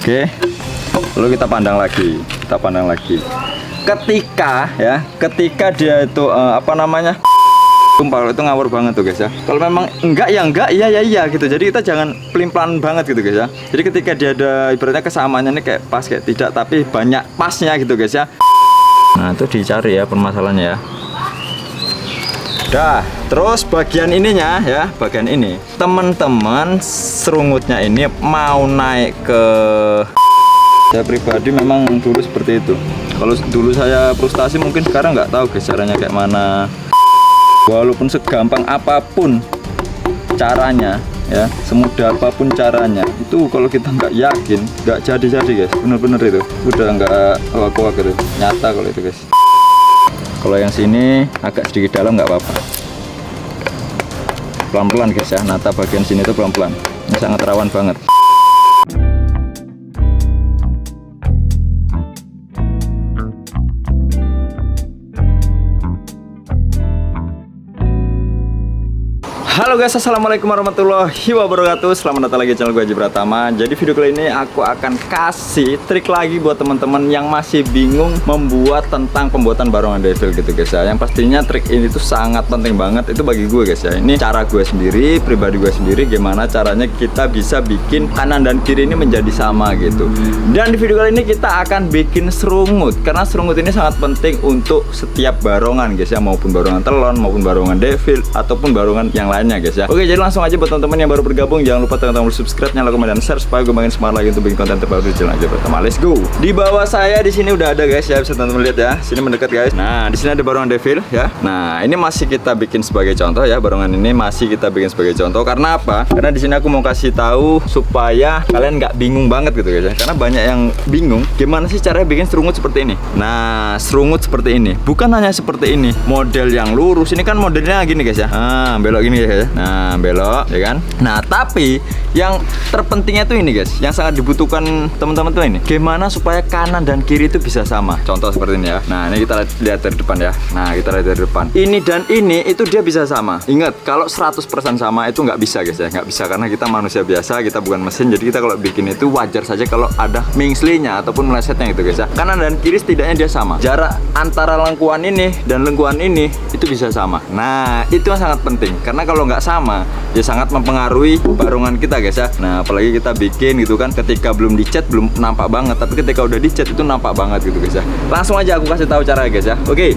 Oke, lalu kita pandang lagi. Ketika dia itu kalau itu ngawur banget tuh guys ya. Kalau memang enggak ya enggak, iya ya iya gitu. Jadi kita jangan pelin-pelan banget gitu guys ya. Jadi ketika dia ada ibaratnya kesamaannya ini kayak pas kayak tidak, tapi banyak pasnya gitu guys ya. Nah itu dicari ya permasalahannya ya. Dah, terus bagian ininya ya, bagian ini teman-teman serungutnya ini mau naik ke. Saya pribadi memang dulu seperti itu. Kalau dulu saya frustasi mungkin sekarang nggak tahu guys caranya kayak mana. Walaupun segampang apapun caranya ya, semudah apapun caranya, itu kalau kita nggak yakin nggak jadi guys, bener-bener itu udah nggak hoak gitu, nyata kalau itu guys. Kalau yang sini agak sedikit dalam nggak apa-apa, pelan-pelan guys ya, nata bagian sini itu pelan-pelan, ini sangat rawan banget. Halo guys, assalamualaikum warahmatullahi wabarakatuh. Selamat datang lagi di channel gue, Haji Pratama. Jadi video kali ini aku akan kasih trik lagi buat teman-teman yang masih bingung membuat tentang pembuatan barongan devil gitu guys ya. Yang pastinya trik ini tuh sangat penting banget itu bagi gue guys ya. Ini cara gue sendiri, pribadi gue sendiri, gimana caranya kita bisa bikin kanan dan kiri ini menjadi sama gitu. Dan di video kali ini kita akan bikin serungut, karena serungut ini sangat penting untuk setiap barongan guys ya, maupun barongan telon, maupun barongan devil, ataupun barongan yang lainnya guys ya. Oke, jadi langsung aja buat teman-teman yang baru bergabung, jangan lupa tekan tombol subscribe, nyalakan komen dan share supaya gue makin semangat lagi untuk bikin konten terbaru di channel Haji Pratama. Let's go. Di bawah saya di sini udah ada guys ya, bisa teman-teman lihat ya. Sini mendekat guys. Nah, di sini ada barongan devil ya. Nah, ini masih kita bikin sebagai contoh ya, barongan ini masih kita bikin sebagai contoh. Karena apa? Karena di sini aku mau kasih tahu supaya kalian nggak bingung banget gitu guys ya. Karena banyak yang bingung gimana sih caranya bikin serungut seperti ini. Nah, serungut seperti ini. Bukan hanya seperti ini, model yang lurus. Ini kan modelnya gini guys ya. Nah, belok gini guys ya. Nah, belok ya kan. Nah, tapi yang terpentingnya tuh ini guys, yang sangat dibutuhkan teman-teman tuh ini, gimana supaya kanan dan kiri itu bisa sama. Contoh seperti ini ya. Nah, ini kita lihat dari depan ya. Nah, kita lihat dari depan. Ini dan ini itu dia bisa sama. Ingat, kalau 100% sama itu nggak bisa guys ya. Nggak bisa karena kita manusia biasa, kita bukan mesin. Jadi kita kalau bikin itu wajar saja kalau ada mingslinya ataupun melesetnya gitu guys ya. Kanan dan kiri setidaknya dia sama. Jarak antara lengkuan ini dan lengkuan ini itu bisa sama. Nah, itu yang sangat penting. Karena kalau nggak sama, ya sangat mempengaruhi barongan kita guys ya. Nah, apalagi kita bikin gitu kan, ketika belum dicat belum nampak banget, tapi ketika udah dicat itu nampak banget gitu guys ya. Langsung aja aku kasih tahu caranya guys ya. Oke.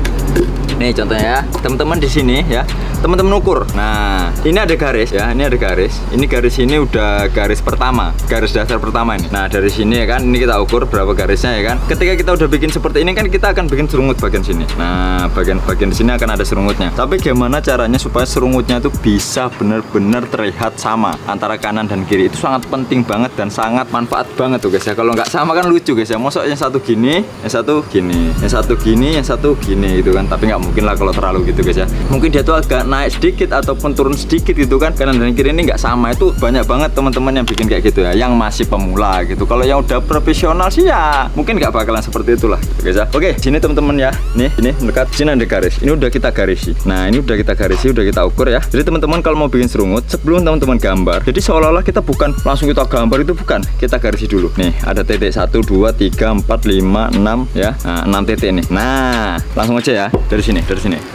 Nih contohnya ya, teman-teman di sini ya, teman-teman ukur. Nah, ini ada garis ya, ini ada garis. Ini garis ini udah garis pertama, garis dasar pertama ini. Nah, dari sini ya kan, ini kita ukur berapa garisnya ya kan. Ketika kita udah bikin seperti ini kan, kita akan bikin serungut bagian sini. Nah, bagian di sini akan ada serungutnya. Tapi gimana caranya supaya serungutnya itu bisa benar-benar terlihat sama antara kanan dan kiri? Itu sangat penting banget dan sangat manfaat banget tuh guys ya. Kalau nggak sama kan lucu guys ya. Masa yang satu gini, yang satu gini, yang satu gini, yang satu gini gitu kan. Tapi nggak mungkin lah kalau terlalu gitu guys ya. Mungkin dia tuh agak naik sedikit ataupun turun sedikit gitu kan. Kanan dan kiri ini nggak sama. Itu banyak banget teman-teman yang bikin kayak gitu ya, yang masih pemula gitu. Kalau yang udah profesional sih ya mungkin nggak bakalan seperti itulah gitu guys ya. Oke, sini teman-teman ya. Nih, ini dekat sini ada garis. Ini udah kita garisi. Nah, ini udah kita garisi, udah kita ukur ya. Jadi teman-teman kalau mau bikin serungut, sebelum teman-teman gambar, jadi seolah-olah kita bukan langsung kita gambar, itu bukan. Kita garisi dulu. Nih, ada titik 1 2 3 4 5 6 ya. Nah, 6 titik nih. Nah, langsung aja ya. Dari sini.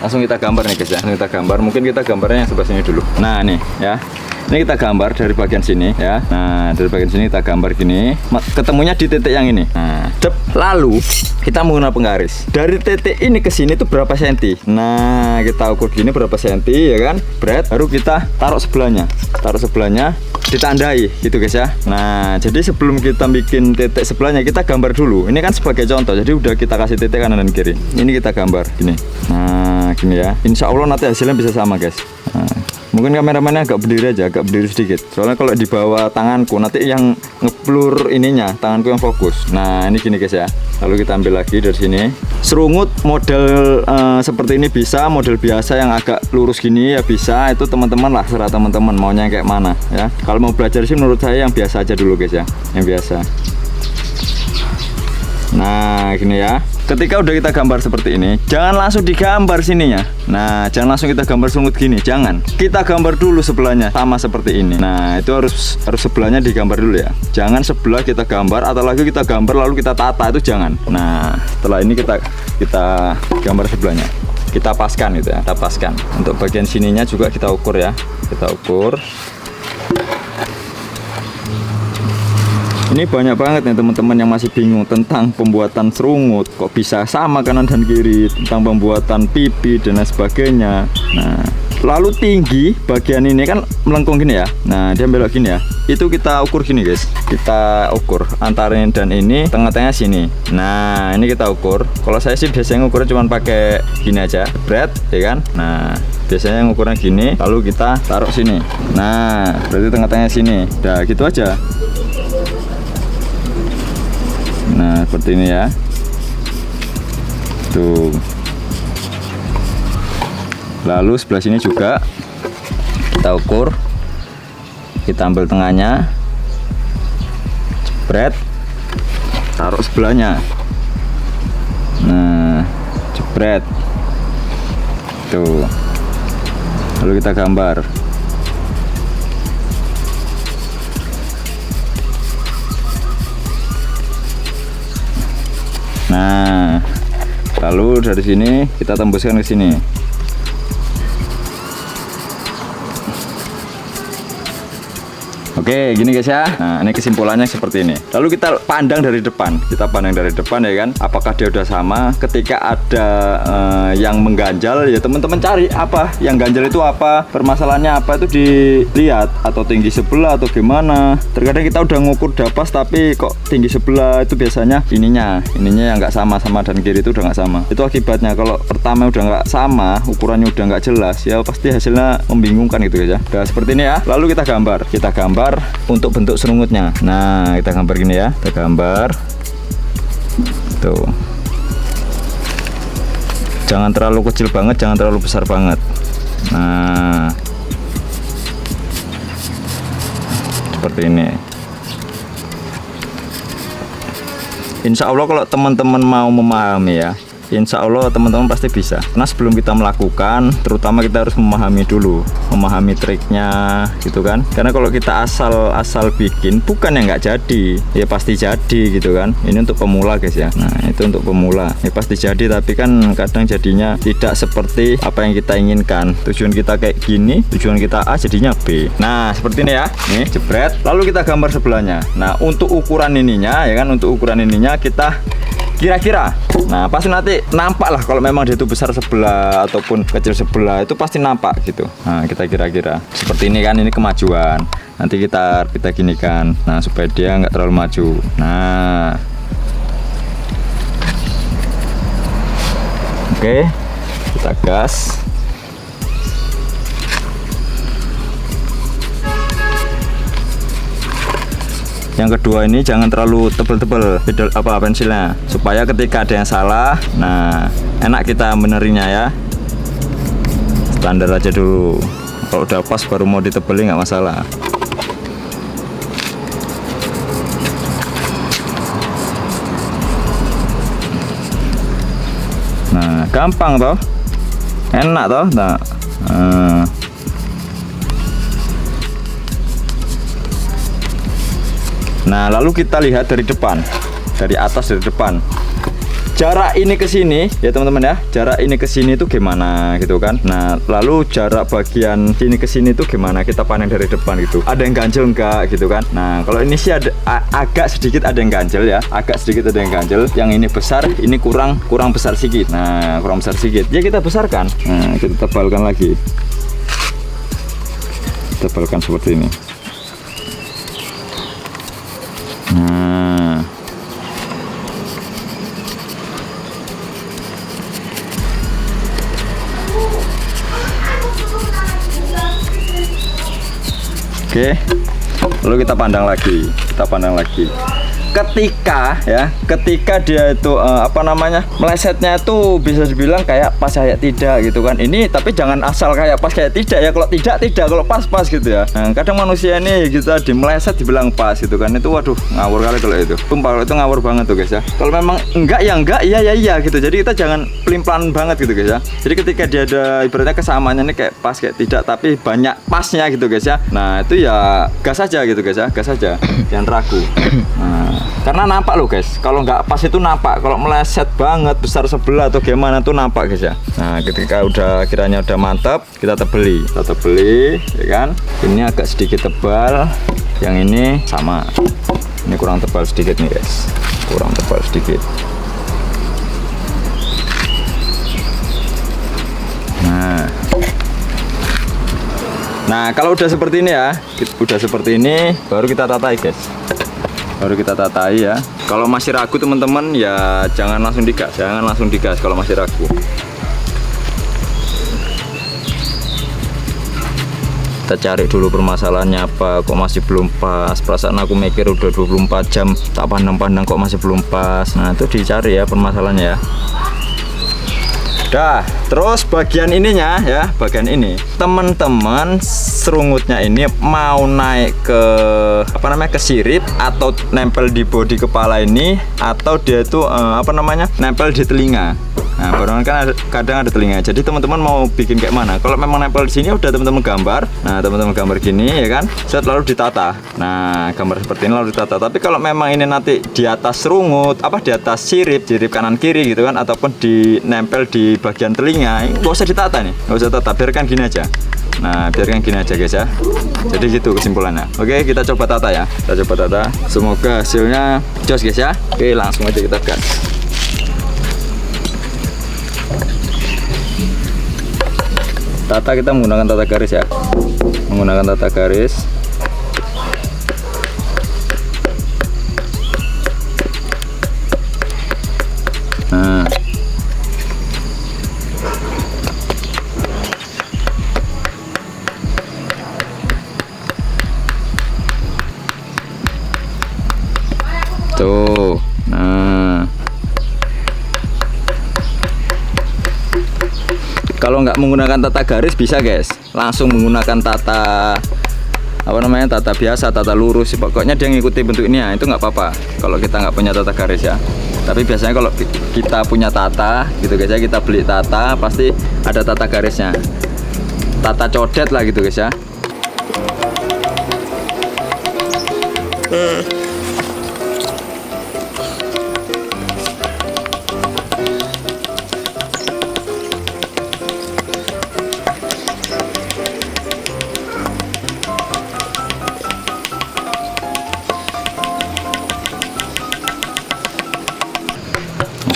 Langsung kita gambar nih guys ya. Langsung kita gambar. Mungkin kita gambarnya yang sebelah sini dulu. Nah, nih ya. Ini kita gambar dari bagian sini ya. Nah, dari bagian sini kita gambar gini. Ketemunya di titik yang ini. Nah, lalu kita menggunakan penggaris. Dari titik ini ke sini tuh berapa senti? Nah, kita ukur gini berapa senti ya kan? Berat. Baru kita taruh sebelahnya. Ditandai gitu guys ya. Nah, jadi sebelum kita bikin titik sebelahnya, kita gambar dulu. Ini kan sebagai contoh. Jadi udah kita kasih titik kanan dan kiri. Ini kita gambar gini. Nah, gini ya. Insya Allah nanti hasilnya bisa sama guys. Nah, mungkin kameramennya agak berdiri aja, agak berdiri sedikit. Soalnya kalau di bawah tanganku nanti yang ngeblur ininya, tanganku yang fokus. Nah, ini gini guys ya. Lalu kita ambil lagi dari sini. Serungut model seperti ini bisa, model biasa yang agak lurus gini ya bisa. Itu teman-teman lah, serah teman-teman maunya kayak mana ya. Kalau mau belajar sih menurut saya yang biasa aja dulu guys ya, yang biasa. Nah gini ya, ketika udah kita gambar seperti ini, jangan langsung digambar sininya. Nah jangan langsung kita gambar sungut gini, jangan. Kita gambar dulu sebelahnya sama seperti ini. Nah itu harus sebelahnya digambar dulu ya. Jangan sebelah kita gambar atau lagi kita gambar lalu kita tata, itu jangan. Nah setelah ini kita gambar sebelahnya, kita paskan gitu ya, kita paskan. Untuk bagian sininya juga kita ukur ya, kita ukur. Ini banyak banget nih teman-teman yang masih bingung tentang pembuatan serungut, kok bisa sama kanan dan kiri, tentang pembuatan pipi dan lain sebagainya. Nah, lalu tinggi bagian ini kan melengkung gini ya. Nah, dia belok gini ya. Itu kita ukur gini guys. Kita ukur antara ini dan ini, tengah-tengah sini. Nah, ini kita ukur. Kalau saya sih biasanya ngukurnya cuma pakai gini aja, jebret, ya kan? Nah, biasanya ngukurnya gini, lalu kita taruh sini. Nah, berarti tengah-tengah sini. Udah gitu aja. Nah seperti ini ya, tuh. Lalu sebelah sini juga kita ukur, kita ambil tengahnya, jebret, taruh sebelahnya. Nah jebret, tuh. Lalu kita gambar. Nah, lalu dari sini kita tembuskan ke sini. Oke, gini guys ya. Nah, ini kesimpulannya seperti ini. Lalu kita pandang dari depan. Kita pandang dari depan ya kan. Apakah dia udah sama? Ketika ada yang mengganjal, ya teman-teman cari apa yang ganjal itu apa, permasalahannya apa, itu dilihat. Atau tinggi sebelah atau gimana. Terkadang kita udah ngukur udah pas tapi kok tinggi sebelah, itu biasanya ininya yang nggak sama dan kiri itu udah nggak sama. Itu akibatnya. Kalau pertama udah nggak sama, ukurannya udah nggak jelas, ya pasti hasilnya membingungkan gitu guys ya. Udah seperti ini ya. Lalu kita gambar untuk bentuk serungutnya. Nah kita gambar gini ya, kita gambar tuh. Jangan terlalu kecil banget, jangan terlalu besar banget. Nah seperti ini. Insya Allah kalau teman-teman mau memahami ya, insya Allah teman-teman pasti bisa. Karena sebelum kita melakukan, terutama kita harus memahami dulu, memahami triknya gitu kan. Karena kalau kita asal bikin, bukan yang nggak jadi, ya pasti jadi gitu kan. Ini untuk pemula guys ya. Nah itu untuk pemula, ya pasti jadi, tapi kan kadang jadinya tidak seperti apa yang kita inginkan. Tujuan kita kayak gini, tujuan kita A jadinya B. Nah seperti ini ya. Nih jebret. Lalu kita gambar sebelahnya. Nah untuk ukuran ininya ya kan, untuk ukuran ininya kita kira-kira, nah pasti nanti nampak lah kalau memang dia itu besar sebelah ataupun kecil sebelah, itu pasti nampak gitu. Nah kita kira-kira seperti ini kan, ini kemajuan. Nanti kita ginikan, nah supaya dia nggak terlalu maju. Nah oke, kita gas. Yang kedua ini jangan terlalu tebel-tebel pensilnya, supaya ketika ada yang salah, nah enak kita benerinnya ya. Standar aja dulu. Kalau udah pas baru mau ditebelin nggak masalah. Nah gampang toh, enak toh. Nah lalu kita lihat dari depan, dari atas, dari depan. Jarak ini ke sini ya teman-teman ya, jarak ini ke sini itu gimana gitu kan. Nah lalu jarak bagian sini ke sini itu gimana, kita pandang dari depan gitu. Ada yang ganjel enggak gitu kan. Nah kalau ini sih ada agak sedikit ada yang ganjel ya, agak sedikit ada yang ganjel. Yang ini besar, ini kurang besar sedikit. Nah kurang besar sedikit ya kita besarkan. Nah kita tebalkan lagi, tebalkan seperti ini. Nah oke, lalu kita pandang lagi, ketika dia itu melesetnya itu bisa dibilang kayak pas kayak tidak gitu kan. Ini tapi jangan asal kayak pas kayak tidak ya. Kalau tidak, kalau pas gitu ya. Nah, kadang manusia ini gitu meleset dibilang pas gitu kan. Itu waduh, ngawur kali kalau itu. Sumpah kalau itu ngawur banget tuh guys ya. Kalau memang enggak ya enggak, iya gitu. Jadi kita jangan pelin-pelan banget gitu guys ya. Jadi ketika dia ada ibaratnya kesamaannya ini kayak pas kayak tidak tapi banyak pasnya gitu guys ya. Nah, itu ya gas aja gitu guys ya. Gas aja. Jangan ragu. Nah, karena nampak loh guys, kalau nggak pas itu nampak, kalau meleset banget besar sebelah atau gimana tuh nampak guys ya. Nah, ketika udah kiranya udah mantap, kita tebeli ya kan. Ini agak sedikit tebal, yang ini sama, ini kurang tebal sedikit nih guys, kurang tebal sedikit. Nah kalau udah seperti ini ya, baru kita tatai guys. Baru kita tatai ya. Kalau masih ragu teman-teman ya jangan langsung digas, kalau masih ragu. Kita cari dulu permasalahannya apa, kok masih belum pas. Perasaan aku mikir udah 24 jam tak pandang-pandang kok masih belum pas. Nah itu dicari ya permasalahannya ya. Dah, terus bagian ininya ya, bagian ini teman-teman serungutnya ini mau naik ke ke sirip atau nempel di bodi kepala ini, atau dia itu nempel di telinga. Nah, barongan kan kadang ada telinga. Jadi teman-teman mau bikin kayak mana? Kalau memang nempel di sini udah teman-teman gambar. Nah, teman-teman gambar gini ya kan. Set lalu ditata. Nah, gambar seperti ini lalu ditata. Tapi kalau memang ini nanti di atas serungut, di atas sirip kanan kiri gitu kan, ataupun di nempel di bagian telinga, nggak usah ditata nih. Nggak usah tata, biarkan gini aja. Nah, biarkan gini aja guys ya. Jadi gitu kesimpulannya. Oke, kita coba tata ya. Kita coba tata. Semoga hasilnya jos guys ya. Oke, langsung aja kita gas. Tata kita menggunakan tata garis ya. Menggunakan tata garis. Nah. Tuh. Nah. Kalau nggak menggunakan tata garis bisa guys, langsung menggunakan tata tata biasa, tata lurus. Pokoknya dia ngikuti bentuk ini ya, itu nggak apa-apa kalau kita nggak punya tata garis ya. Tapi biasanya kalau kita punya tata gitu guys ya, kita beli tata pasti ada tata garisnya, tata codet lah gitu guys ya.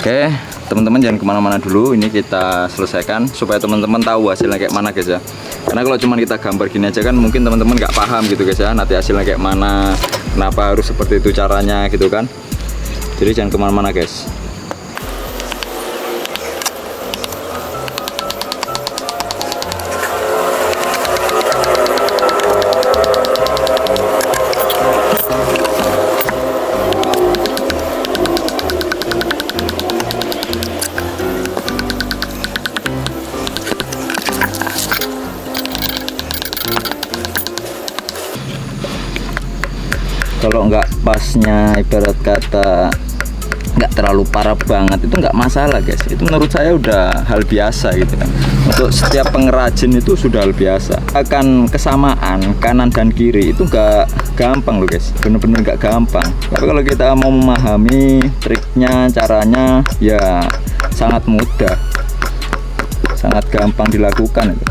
Oke, teman-teman jangan kemana-mana dulu. Ini kita selesaikan supaya teman-teman tahu hasilnya kayak mana guys ya. Karena kalau cuma kita gambar gini aja kan mungkin teman-teman nggak paham gitu guys ya. Nanti hasilnya kayak mana, kenapa harus seperti itu caranya gitu kan. Jadi jangan kemana-mana guys. Kalau nggak pasnya ibarat kata nggak terlalu parah banget itu nggak masalah guys. Itu menurut saya udah hal biasa gitu kan. Untuk setiap pengrajin itu sudah hal biasa. Akan kesamaan kanan dan kiri itu nggak gampang loh guys, bener-bener nggak gampang. Tapi kalau kita mau memahami triknya, caranya ya sangat mudah, sangat gampang dilakukan itu.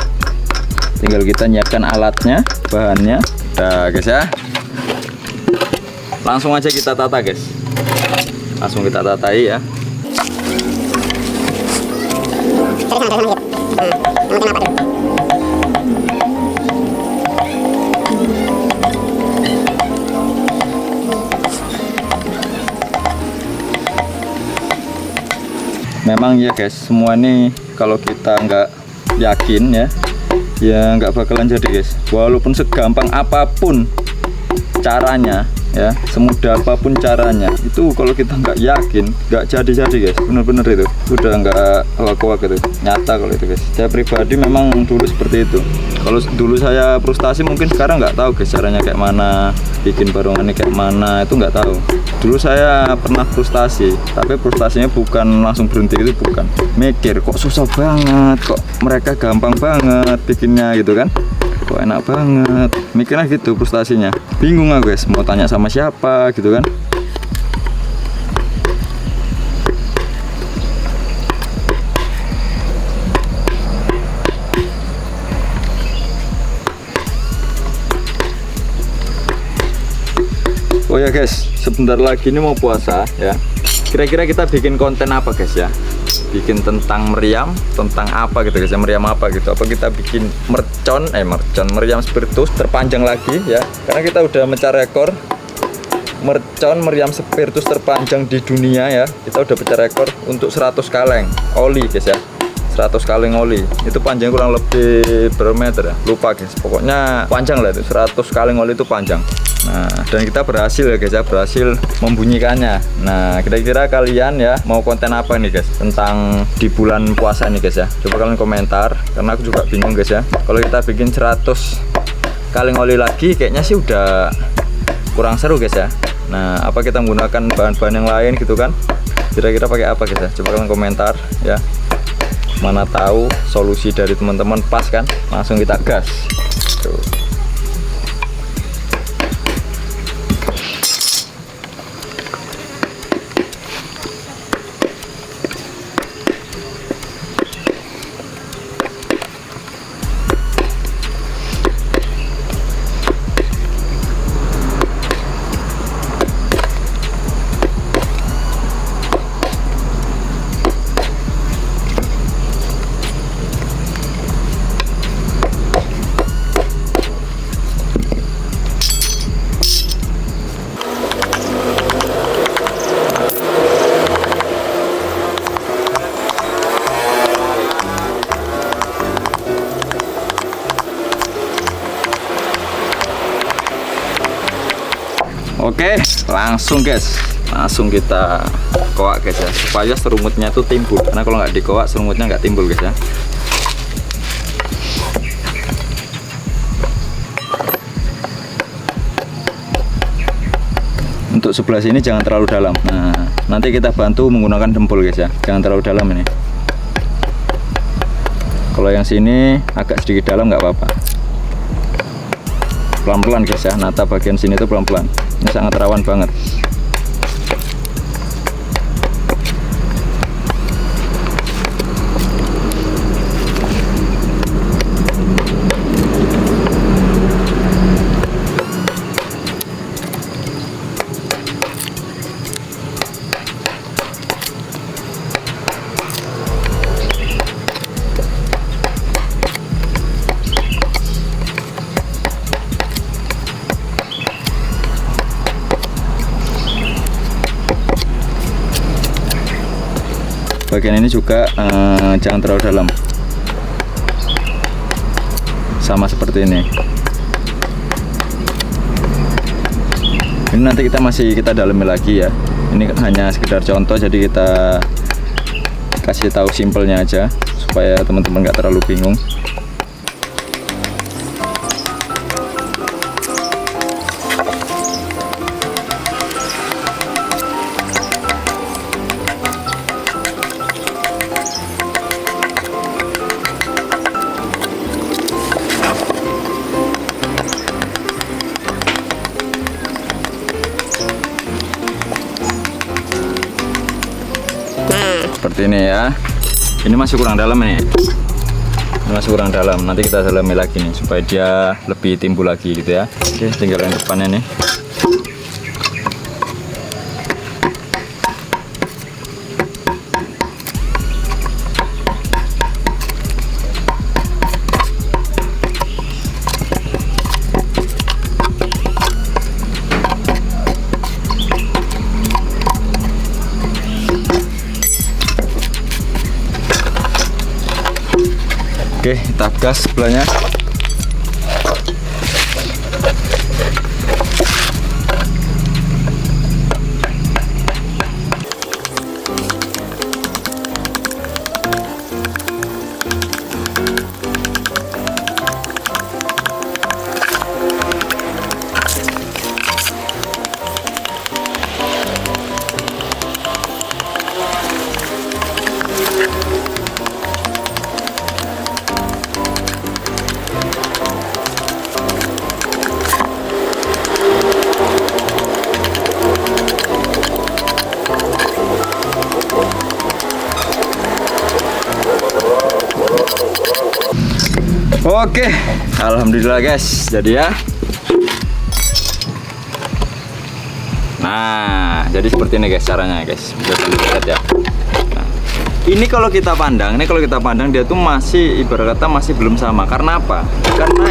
Tinggal kita nyiapkan alatnya, bahannya. Nah guys ya, langsung aja kita tata guys, langsung kita tatai ya. Memang ya guys, semua ini kalau kita nggak yakin ya nggak bakalan jadi guys. Walaupun segampang apapun caranya, ya, semudah apapun caranya, itu kalau kita nggak yakin nggak jadi guys, bener-bener itu udah nggak hoak-hoak itu, nyata kalau itu guys. Saya pribadi memang dulu seperti itu. Kalau dulu saya frustasi, mungkin sekarang nggak tahu guys caranya kayak mana, bikin barongannya kayak mana, itu nggak tahu. Dulu saya pernah frustasi, tapi frustasinya bukan langsung berhenti, itu bukan, mikir kok susah banget, kok mereka gampang banget bikinnya gitu kan, kok enak banget, mikirnya gitu frustasinya. Bingung aku guys, mau tanya sama siapa gitu kan. Oh ya guys, sebentar lagi ini mau puasa ya. Kira-kira kita bikin konten apa guys ya? Bikin tentang meriam, tentang apa gitu guys ya, meriam apa gitu. Apa kita bikin meriam spiritus terpanjang lagi ya. Karena kita udah mecah rekor meriam spiritus terpanjang di dunia ya. Kita udah pecah rekor untuk 100 kaleng oli guys ya. 100 kaleng oli. Itu panjangnya kurang lebih berapa meter ya? Lupa guys. Pokoknya panjang lah itu. 100 kaleng oli itu panjang. Nah, dan kita berhasil ya guys ya, berhasil membunyikannya. Nah, kira-kira kalian ya mau konten apa nih guys tentang di bulan puasa nih guys ya? Coba kalian komentar, karena aku juga bingung guys ya. Kalau kita bikin 100 kaleng oli lagi, kayaknya sih udah kurang seru guys ya. Nah, apa kita menggunakan bahan-bahan yang lain gitu kan? Kira-kira pakai apa guys ya? Coba kalian komentar ya. Mana tahu solusi dari teman-teman pas kan? Langsung kita gas. Tuh. Oke, langsung guys, langsung kita koak guys ya, supaya serumutnya itu timbul. Karena kalau nggak dikoak, serumutnya nggak timbul guys ya. Untuk sebelah sini jangan terlalu dalam. Nah, nanti kita bantu menggunakan dempul guys ya, jangan terlalu dalam ini. Kalau yang sini agak sedikit dalam nggak apa-apa. Pelan-pelan guys ya, nata bagian sini itu pelan-pelan. Ini sangat rawan banget. Bagian ini juga jangan terlalu dalam, sama seperti ini. Ini nanti kita dalami lagi ya. Ini hanya sekedar contoh, jadi kita kasih tahu simpelnya aja supaya teman-teman nggak terlalu bingung. Seperti ini ya. Ini masih kurang dalam nih. Ini masih kurang dalam. Nanti kita dalami lagi nih supaya dia lebih timbul lagi gitu ya. Oke, tinggal yang depannya nih. Oke, kita gas sebelahnya. Oke, alhamdulillah guys, jadi ya. Nah, jadi seperti ini guys caranya guys. Bisa dilihat ya. Nah, ini kalau kita pandang, dia tuh masih ibarat kata masih belum sama. Karena apa? Karena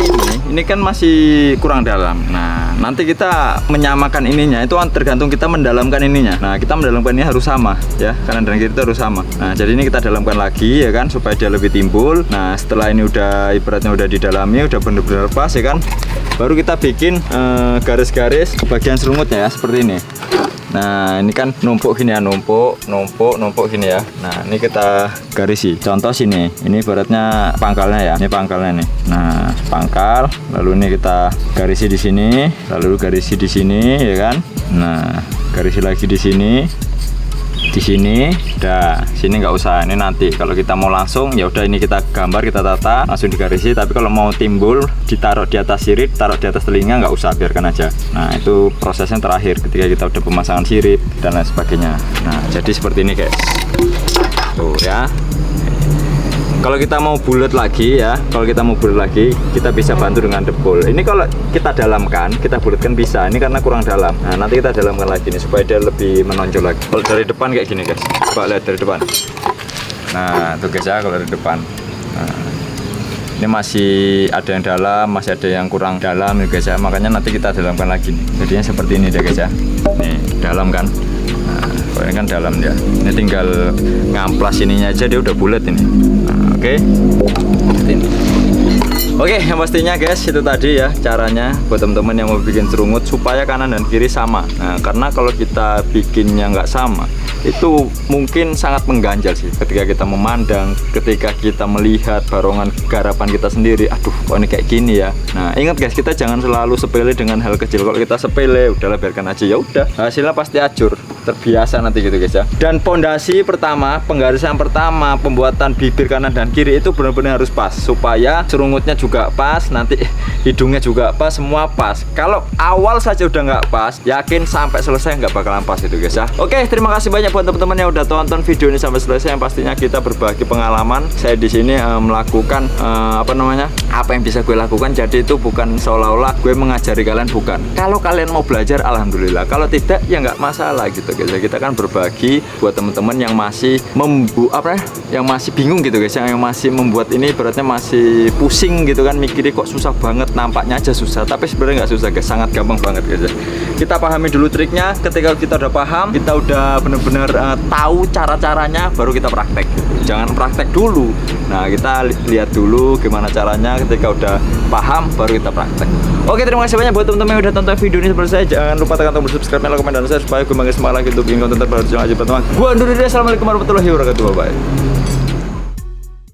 ini kan masih kurang dalam. Nah, nanti kita menyamakan ininya itu tergantung kita mendalamkan ininya. Nah, kita mendalamkan ini harus sama ya, kanan dan kiri itu harus sama. Nah, jadi ini kita dalamkan lagi ya kan supaya dia lebih timbul. Nah, setelah ini udah ibaratnya udah didalami, udah bener-bener pas ya kan. Baru kita bikin garis-garis bagian serungutnya ya seperti ini. Nah, ini kan numpuk gini ya, numpuk gini ya. Nah, ini kita garisi. Contoh sini, ini ibaratnya pangkalnya ya. Ini pangkalnya nih. Nah, pangkal, lalu ini kita garisi di sini, lalu garisi di sini ya kan. Nah, garisi lagi di sini. Di sini, dah sini nggak usah, ini nanti kalau kita mau langsung ya udah ini kita gambar, kita tata langsung digarisi. Tapi kalau mau timbul ditaruh di atas sirip, taruh di atas telinga nggak usah, biarkan aja. Nah, itu prosesnya terakhir ketika kita udah pemasangan sirip dan lain sebagainya. Nah, jadi seperti ini guys, tuh ya. Kalau kita mau bulat lagi ya, kita bisa bantu dengan debol. Ini kalau kita dalamkan, kita bulatkan bisa. Ini karena kurang dalam. Nah, nanti kita dalamkan lagi nih supaya dia lebih menonjol lagi. Kalau dari depan kayak gini guys, coba lihat dari depan. Nah, tuh guys ya, kalau dari depan. Nah, ini masih ada yang dalam, masih ada yang kurang dalam nih guys ya. Makanya nanti kita dalamkan lagi nih. Jadinya seperti ini deh guys ya. Nih, dalam kan. Nah, ini kan dalam dia. Ini tinggal ngamplas ininya aja, dia udah bulat ini. Nah, oke. Ini. Oke, yang pastinya guys itu tadi ya caranya buat teman-teman yang mau bikin serungut supaya kanan dan kiri sama. Nah, karena kalau kita bikinnya nggak sama, itu mungkin sangat mengganjal sih ketika kita memandang, ketika kita melihat barongan garapan kita sendiri. Aduh, kok ini kayak gini ya. Nah, ingat guys, kita jangan selalu sepele dengan hal kecil. Kalau kita sepele, udahlah biarkan aja, ya udah. Hasilnya pasti acur, terbiasa nanti gitu guys ya. Dan pondasi pertama, penggarisan pertama, pembuatan bibir kanan dan kiri itu benar-benar harus pas supaya serungutnya juga pas, nanti hidungnya juga pas, semua pas. Kalau awal saja udah nggak pas, yakin sampai selesai nggak bakalan pas itu guys ya. Oke, terima kasih banyak buat teman-teman yang udah tonton video ini sampai selesai. Yang pastinya kita berbagi pengalaman. Saya di sini melakukan apa yang bisa gue lakukan. Jadi itu bukan seolah-olah gue mengajari kalian, bukan. Kalau kalian mau belajar, alhamdulillah. Kalau tidak, ya nggak masalah gitu guys. Kita kan berbagi buat teman-teman yang masih yang masih bingung gitu guys, yang masih membuat ini beratnya masih pusing gitu kan, mikirnya kok susah banget, nampaknya aja susah, tapi sebenarnya nggak susah guys, sangat gampang banget guys. Kita pahami dulu triknya. Ketika kita udah paham, kita udah bener-bener tahu cara-caranya, baru kita praktek. Jangan praktek dulu. Nah, kita lihat dulu gimana caranya. Ketika udah paham, baru kita praktek. Oke, terima kasih banyak buat teman-teman yang udah tonton video ini seperti saya. Jangan lupa tekan tombol subscribe, like, komen, dan share supaya gue makin semangat lagi untuk bikin konten terbaru. Jangan lupa teman. Gue undur diri. Assalamualaikum warahmatullahi wabarakatuh. Bye.